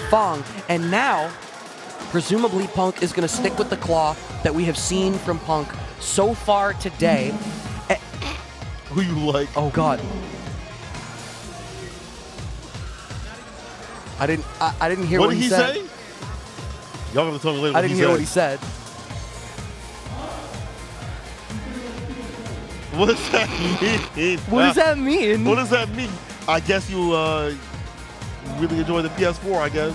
Fong, and now, presumably, Punk is going to stick with the claw that we have seen from Punk so far today. Who you like? Oh, God. I didn't hear what he said. What did he say? Y'all gonna tell me later. I didn't hear what he said. What does that mean? What does that mean? What does that mean? I guess you really enjoy the PS4, I guess.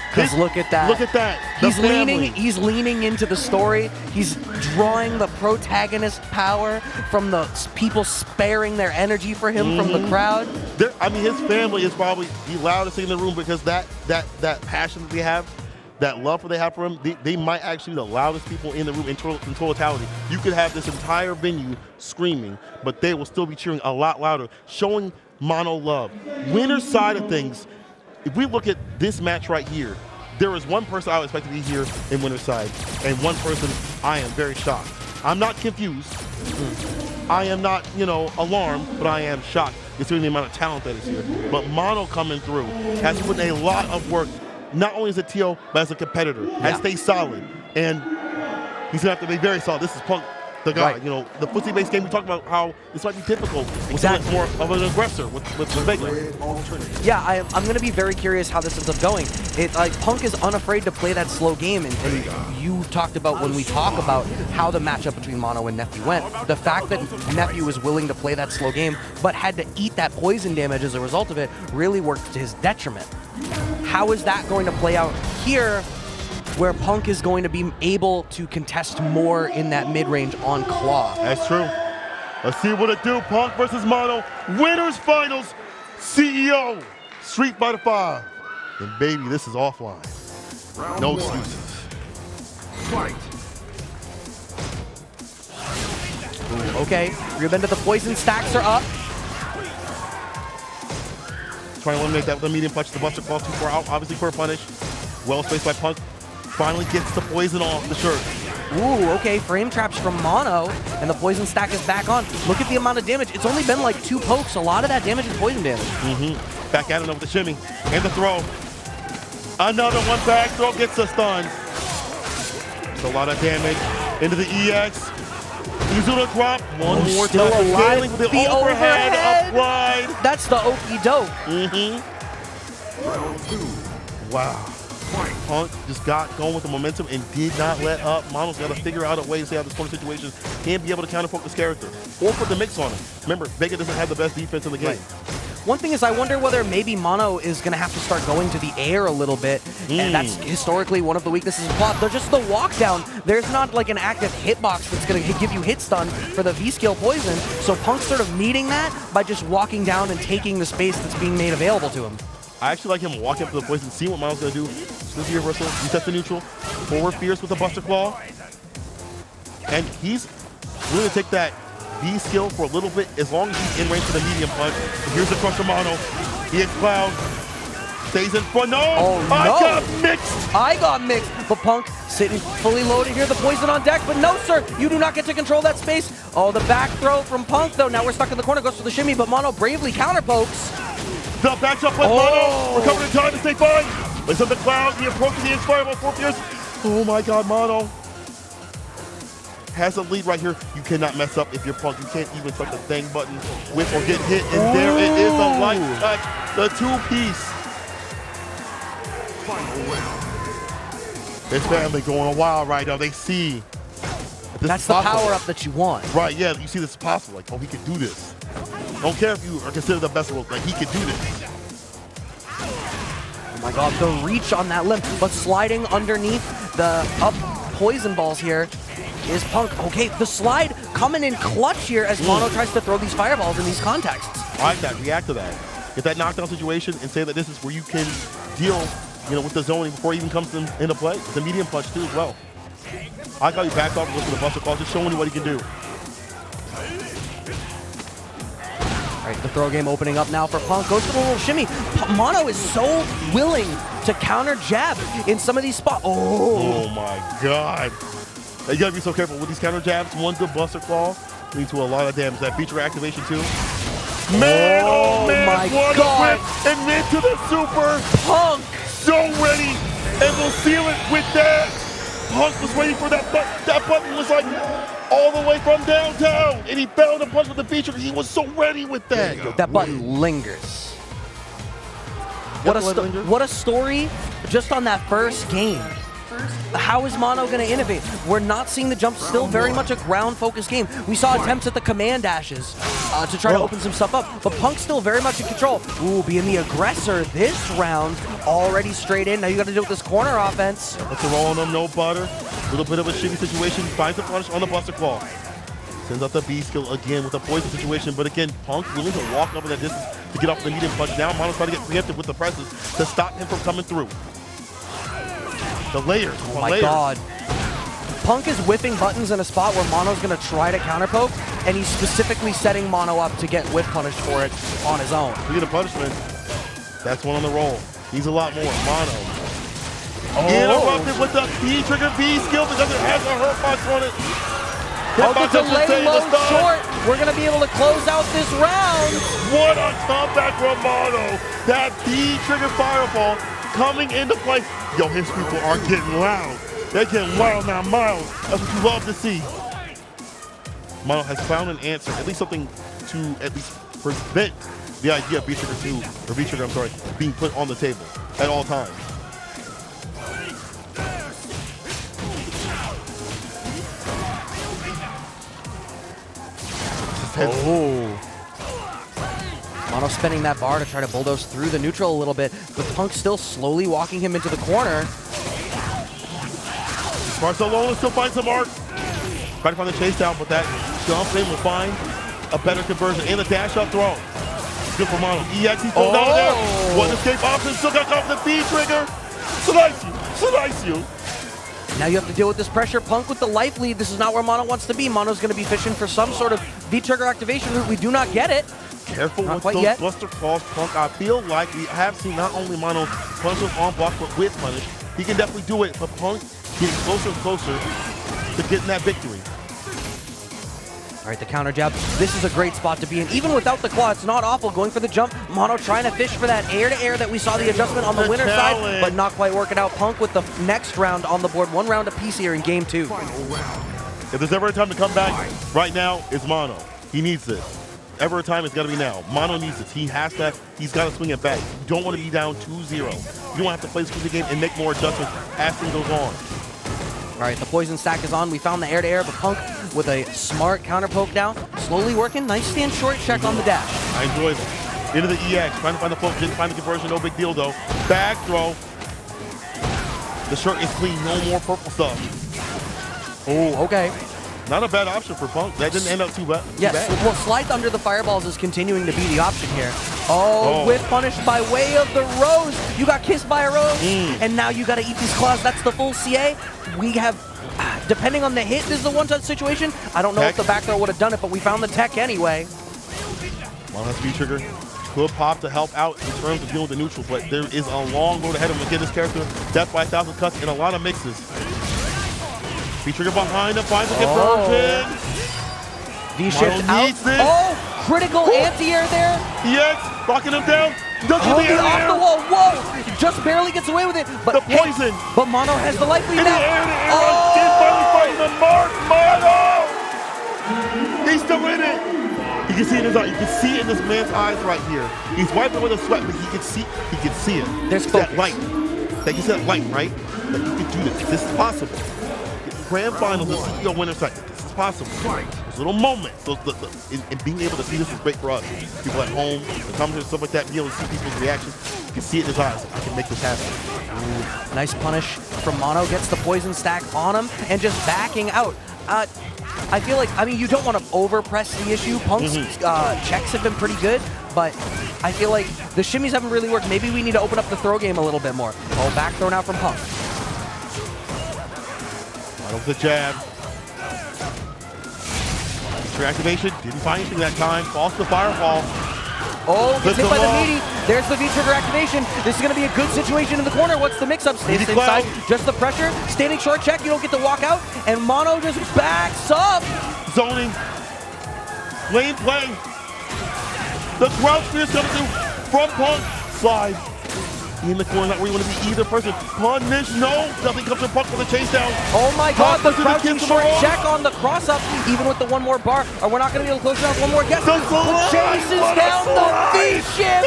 Because look at that. Look at that. He's leaning into the story. He's drawing the protagonist power from the people sparing their energy for him from the crowd. I mean, his family is probably the loudest thing in the room because that passion that they have, that love that they have for him, they might actually be the loudest people in the room in totality. You could have this entire venue screaming, but they will still be cheering a lot louder, showing Mono love. Winner's side of things, if we look at this match right here, there is one person I would expect to be here in winner's side, and one person I am very shocked. I'm not confused. I am not, alarmed, but I am shocked considering the amount of talent that is here. But Mono coming through has put in a lot of work, not only as a TO, but as a competitor, has stayed solid. And he's going to have to be very solid. This is Punk, the guy. Right. The footsie-based game, we talked about how this might be typical. Exactly. More of an aggressor with Vega. Yeah, I'm going to be very curious how this ends up going. Punk is unafraid to play that slow game, and you talked about when we talk about how the matchup between Mono and Nephew went. The fact that Nephew was willing to play that slow game, but had to eat that poison damage as a result of it, really worked to his detriment. How is that going to play out here, where Punk is going to be able to contest more in that mid-range on Claw? That's true. Let's see what it do. Punk versus Mono. Winners finals. CEO. Street Fighter 5. And baby, this is offline. No excuses. Fight. Ooh, okay, Ryuben, the poison stacks are up. Trying to eliminate that with a medium punch. The Buster Claw too far out. Obviously, core punish. Well spaced by Punk. Finally gets the poison off the shirt. Ooh, okay, frame traps from Mono, and the poison stack is back on. Look at the amount of damage. It's only been like 2 pokes. A lot of that damage is poison damage. Back at it with the shimmy and the throw. Another one back throw gets a stun. It's a lot of damage into the EX. Izuna drop. One more still time. alive. With the overhead applied. That's the okie doke. Round 2. Wow. Punk just got going with the momentum and did not let up. Mono's got to figure out a way to stay out of this corner situation and be able to counterpoke this character or put the mix on him. Remember, Vega doesn't have the best defense in the game. One thing is, I wonder whether maybe Mono is going to have to start going to the air a little bit, and that's historically one of the weaknesses of Plot. They're just the walk down. There's not like an active hitbox that's going to give you hit stun for the V-skill poison, so Punk's sort of meeting that by just walking down and taking the space that's being made available to him. I actually like him walking up to the poison, seeing what Mono's going to do. This is reversal, reset the neutral, forward fierce with the Buster Claw, and he's going to take that V-skill for a little bit, as long as he's in range for the medium punch. And here's the crush from Mono. He hits Cloud. Stays in front. No! Oh, no! I got mixed! I got mixed, but Punk sitting fully loaded here. The poison on deck, but no, sir! You do not get to control that space. Oh, the back throw from Punk, though. Now we're stuck in the corner. Goes for the shimmy, but Mono bravely counterpokes. The matchup with Mono. Recovering in time to stay fine. It's on the Cloud. The approach to the Inspirable 4 Fierce. Oh, my God, Mono has a lead right here. You cannot mess up if you're Punk. You can't even touch the thing button with or get hit. And there it is, a light touch, the 2-piece. Final round. This family going wild right now. They see That's the power-up that you want. Right, yeah, you see this is possible. Like, oh, he could do this. Don't care if you are considered the best world. Like, he could do this. Oh my God, the reach on that limb, but sliding underneath the up poison balls here is Punk. Okay, the slide coming in clutch here as Mono tries to throw these fireballs in these contexts. I like that. React to that. Get that knockdown situation and say that this is where you can deal, with the zoning before it even comes into play. It's a medium punch too as well. I like how you back off and look for the Buster Claw, just showing you what he can do. All right, the throw game opening up now for Punk. Goes for the little shimmy. Mono is so willing to counter jab in some of these spots. Oh my God. You gotta be so careful with these counter jabs. One good Buster Claw leading to a lot of damage. That feature activation too. Man, oh man, my what God. a whip, and into the super. Punk! So ready, and we'll seal it with that. Punk was waiting for that button. That button was like all the way from downtown, and he found a punch with the feature. He was so ready with that. That button lingers. What a story just on that first game. How is Mono going to innovate? We're not seeing the jumps, still very much a ground-focused game. We saw attempts at the command dashes to try to open some stuff up, but Punk's still very much in control. Ooh, being the aggressor this round, already straight in. Now you got to deal with this corner offense. Let's roll on them, no butter. A little bit of a shitty situation, finds the punish on the Buster Claw. Sends out the B skill again with a poison situation, but again, Punk willing to walk up in that distance to get off the medium punch. Now Mono's trying to get preemptive with the presses to stop him from coming through. The layers. Oh my God. Punk is whipping buttons in a spot where Mono's going to try to counter poke, and he's specifically setting Mono up to get whip punished for it on his own. We get a punishment. That's one on the roll. Needs a lot more. Mono. Interrupted with the B trigger B skill because it has a hurt box on it. Oh, the delay low short. We're going to be able to close out this round. What a comeback from Mono. That B trigger fireball coming into play. Yo, his people are getting loud. They're getting wild now, miles. That's what you love to see. Mono has found an answer, at least something to at least prevent the idea of V-Trigger 2, or V-Trigger, I'm sorry, being put on the table at all times. Oh. Mono spinning that bar to try to bulldoze through the neutral a little bit, but Punk still slowly walking him into the corner. Barcelona still finds some arc. Trying to find the chase down, but that jump in will find a better conversion and a dash up throw. Good for Mono. EX, he's thrown down there. One escape option, still got off the B trigger. Slice you, slice you. Now you have to deal with this pressure. Punk with the life lead. This is not where Mono wants to be. Mono's going to be fishing for some sort of V-trigger activation route. We do not get it. Careful with those Buster Claws, Punk. I feel like we have seen not only Mono punches on block, but with punish. He can definitely do it, but Punk getting closer and closer to getting that victory. All right, the counter jab. This is a great spot to be in. Even without the claw, it's not awful. Going for the jump. Mono trying to fish for that air-to-air that we saw the adjustment on the winner's side, but not quite working out. Punk with the next round on the board. One round apiece here in game 2. If there's ever a time to come back, right now, it's Mono. He needs this. Ever a time, it's got to be now. Mono needs this. He has to. He's got to swing it back. You don't want to be down 2-0. You don't have to play this game and make more adjustments as things goes on. All right, the poison stack is on. We found the air-to-air, but Punk with a smart counter poke down. Slowly working. Nice stand short check on the dash. I enjoy that. Into the EX. Trying to find the poke. Didn't find the conversion. No big deal, though. Back throw. The shirt is clean. No more purple stuff. Oh, okay. Not a bad option for Punk. That didn't end up too bad. Yes, well, slide under the fireballs is continuing to be the option here. Oh, whip punished by way of the rose. You got kissed by a rose, and now you got to eat these claws. That's the full CA. We have, depending on the hit, this is a one-touch situation. I don't know if the back throw would have done it, but we found the tech anyway. Mono V-Trigger could pop to help out in terms of dealing with the neutral, but there is a long road ahead of him to get this character. Death by 1,000 cuts and a lot of mixes. V-Trigger behind him, finds a conversion. V-shift out. Oh, critical anti-air there. EX, rocking him down. Doesn't off the wall. Whoa, just barely gets away with it. But the poison. But Mono has the life lead now. He's finally fighting the mark. Mono! He's still in it. You can see it in his eye. You can see it in this man's eyes right here. He's wiping away the sweat, but he can see it. There's that light. That you said light, right? That you can do this. This is possible. Grand finals, the CEO winner's side. This is possible. Those little moments, and being able to see this is great for us. People at home, the commentators, stuff like that, being able to see people's reactions. You can see it in his eyes. I can make this happen. Ooh, nice punish from Mono. Gets the poison stack on him and just backing out. I feel like, I mean, you don't want to overpress the issue. Punk's checks have been pretty good, but I feel like the shimmies haven't really worked. Maybe we need to open up the throw game a little bit more. Oh, back throw now from Punk. Out of the jab. Feature activation. Didn't find anything that time. Falls to fireball. Oh, gets hit by the meaty. There's the V-trigger activation. This is going to be a good situation in the corner. What's the mix-up? Stays inside. Just the pressure. Standing short check. You don't get to walk out. And Mono just backs up. Zoning. Lane play. The crouch spear's coming through from Punk. Slide. In the corner, not where you want to be either person. Punish, no. Nothing comes from Punk for the chase down. Oh my god, the Punk crouching to the short wall. check on the cross up, even with the one more bar. Or we're not going to be able to close it down with one more guess. The slide. Chases What a down slide. the V-ship.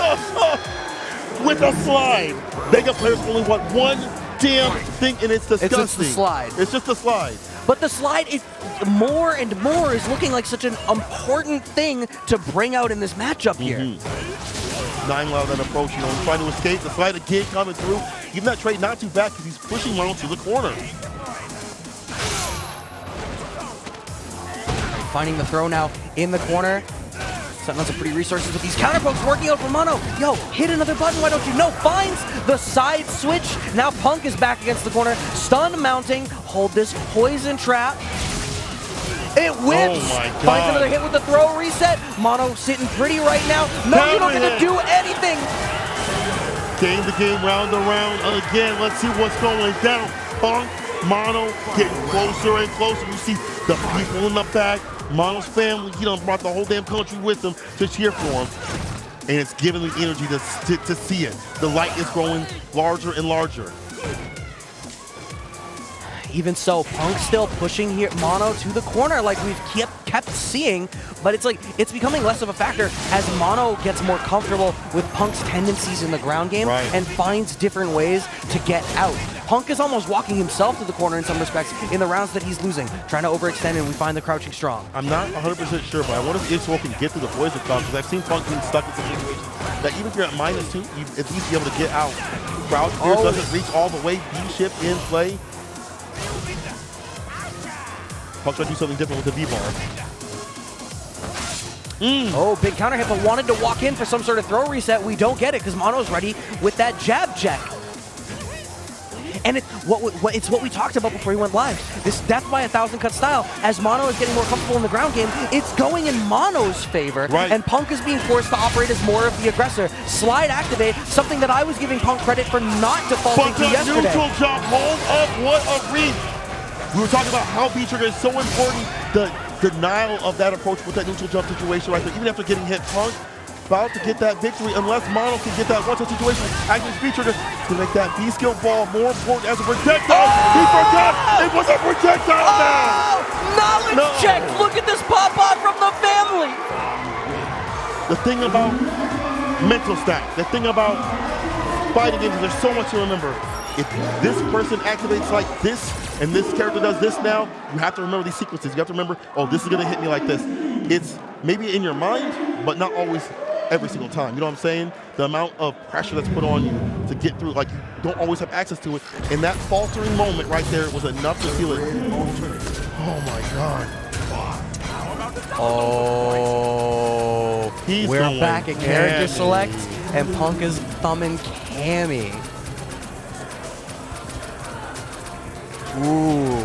With a slide. Mega players only want one damn thing, and it's disgusting. It's just the slide. It's just a slide. But the slide is more and more is looking like such an important thing to bring out in this matchup here. Nine allowed that approach, you know, he's trying to escape. The slide again coming through. Even that trade not too bad because he's pushing Mono to the corner. Finding the throw now in the corner. Setting on some pretty resources with these counter pokes working out for Mono. Yo, hit another button, why don't you? No, finds the side switch. Now Punk is back against the corner. Stun mounting. Hold this poison trap. It whips. Oh my God. Finds another hit with the throw reset. Mono sitting pretty right now. No, you don't get to do anything. Game the game, round and round again. Let's see what's going down. Punk, Mono getting closer and closer. You see the people in the back. Mono's family, he done brought the whole damn country with him to cheer for him. And it's giving the energy to see it. The light is growing larger and larger. Even so, Punk still pushing here Mono to the corner like we've kept seeing, but it's like it's becoming less of a factor as Mono gets more comfortable with Punk's tendencies in the ground game and finds different ways to get out. Punk is almost walking himself to the corner in some respects in the rounds that he's losing, trying to overextend, and we find the crouching strong. I'm not 100% sure, but I wonder if Israel can get through the poison cloud because I've seen Punk being stuck in situations that even if you're at -2, you at least be able to get out. Crouch spear doesn't reach all the way. B-ship in play. Punk's trying to do something different with the V-bar. Oh, big counter hit, but wanted to walk in for some sort of throw reset. We don't get it because Mono's ready with that jab check. And it's what we talked about before he went live. This death by 1,000 cut style, as Mono is getting more comfortable in the ground game, it's going in Mono's favor. And Punk is being forced to operate as more of the aggressor. Slide activate, something that I was giving Punk credit for not defaulting to yesterday. Neutral jump, hold up, what a read. We were talking about how B-trigger is so important. The denial of that approach with that neutral jump situation right there. Even after getting hit, Punk about to get that victory unless Mono can get that one-touch situation. Actually, B-trigger to make that B-skill ball more important as a projectile. He forgot it was a projectile now. Knowledge check. Look at this pop-off from the family. The thing about mental stack, the thing about fighting games, there's so much to remember. If this person activates like this and this character does this now, you have to remember these sequences. You have to remember, oh, this is gonna hit me like this. It's maybe in your mind, but not always every single time. You know what I'm saying? The amount of pressure that's put on you to get through, like you don't always have access to it. And that faltering moment right there was enough to seal it. Oh my God. Oh, we're back at character select, and Punk is thumbing Cammy. Ooh,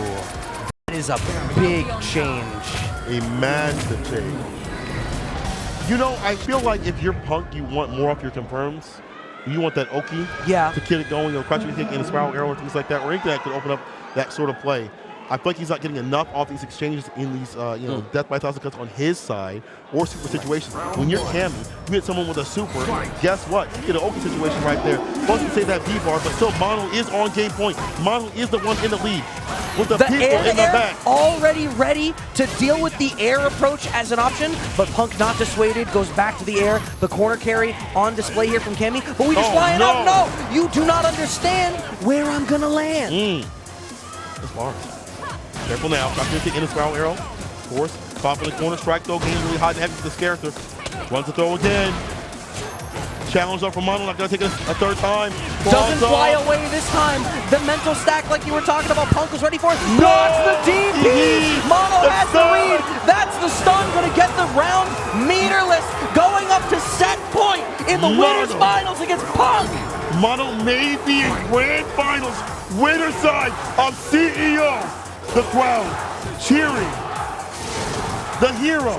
that is a big change. A massive change. You know, I feel like if you're Punk, you want more of your confirms. You want that Oki to get it going, or crouching kick in a spiral arrow or things like that, or anything that could open up that sort of play. I feel like he's not getting enough off these exchanges in these, death by 1,000 cuts on his side or super situations. When you're Cammy, you hit someone with a super, guess what? You get an Oki situation right there. Supposed to say that V-bar, but still Mono is on game point. Mono is the one in the lead with the people in the back. Already ready to deal with the air approach as an option, but Punk not dissuaded, goes back to the air. The corner carry on display here from Cammy, but we just flying up. No, you do not understand where I'm gonna land. That's bars. Careful now, try to in a spiral arrow. Of course, pop in the corner, strike though, game really hot and heavy with this character. Runs the throw again. Challenge up from Mono, not gonna take it a third time. Doesn't fly away this time. The mental stack like you were talking about, Punk was ready for it. Blocks the DP! Mono has the read. That's the stun, gonna get the round meterless. Going up to set point in the winners finals against Punk. Mono may be in grand finals, winner side of CEO. The crowd cheering the hero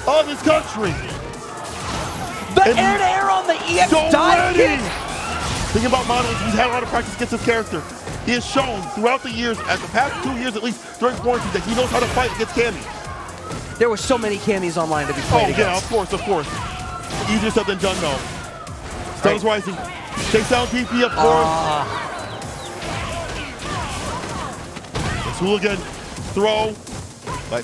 of his country. The air-to-air on the EX dive kick. Think about Mono, he's had a lot of practice against his character. He has shown throughout the years, at the past 2 years at least, during quarantine, that he knows how to fight against Cammy. there were so many camis online to be played Yeah, against. of course. Easier said than done, though. Stone's rising. Takes down DP, of course. It's Hooligan. Throw.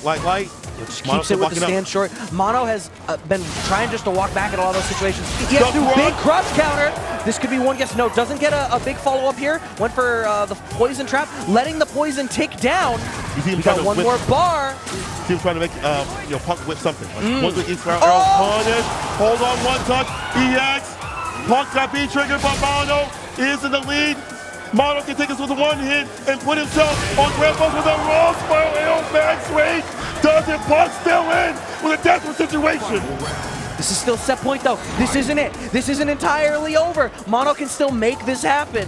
Light. Just keeps it with the stand short. Mono has been trying just to walk back in a lot of those situations. He has to do big cross counter. This could be one guess. No, doesn't get a big follow-up here. Went for the poison trap, letting the poison tick down. We got one more bar. See him trying to make Punk whip something. One to each round. Punish. Hold on, one touch. EX. Punk got B-triggered, but Mono is in the lead. Mono can take this with one hit and put himself on Granblue with a raw spiral AO max range. Does it? Punk still in with a desperate situation. This is still set point though. This isn't it. This isn't entirely over. Mono can still make this happen.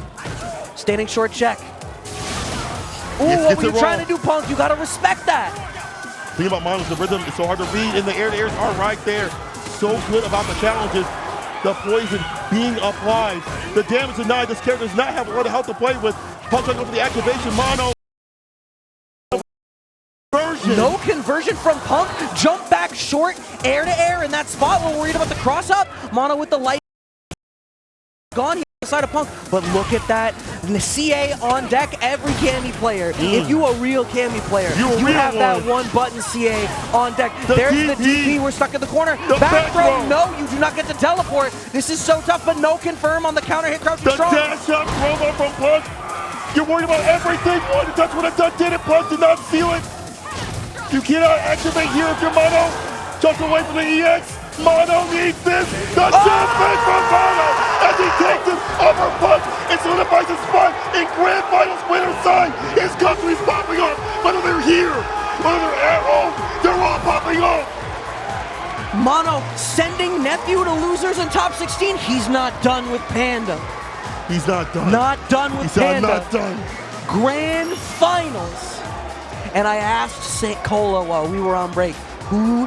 Standing short check. Ooh, what were you trying to do, Punk? You gotta respect that. Think about Mono's the rhythm. It's so hard to read in the air. The airs are right there. So good about the challenges. The poison being applied. The damage denied. This character does not have a lot of health to play with. Punk trying to go for the activation. Mono. No conversion from Punk. Jump back short, air to air in that spot. We're worried about the cross up. Mono with the light gone here on the side of Punk. But look at that. The CA on deck, every Cami player. If you a real Cami player, you have that one button CA on deck. There's the DP. We're stuck in the corner. Back throw. No, you do not get to teleport. This is so tough, but no confirm on the counter hit. Crouch strong. The dash up promo from Punk. You're worried about everything. One touch when a done did it. Punk did not seal it. You cannot activate here if you're Mono. Just away from the EX. Mono needs this. The jump back from Mono as he takes his upper Punk and solidifies his spot in Grand Finals winner side. His country's popping up. Whether they're here, whether they're at home, they're all popping up. Mono sending Nephew to losers in top 16. He's not done with Panda. He's not done. Not done with Panda. Not done. Grand Finals. And I asked St. Cola while we were on break, who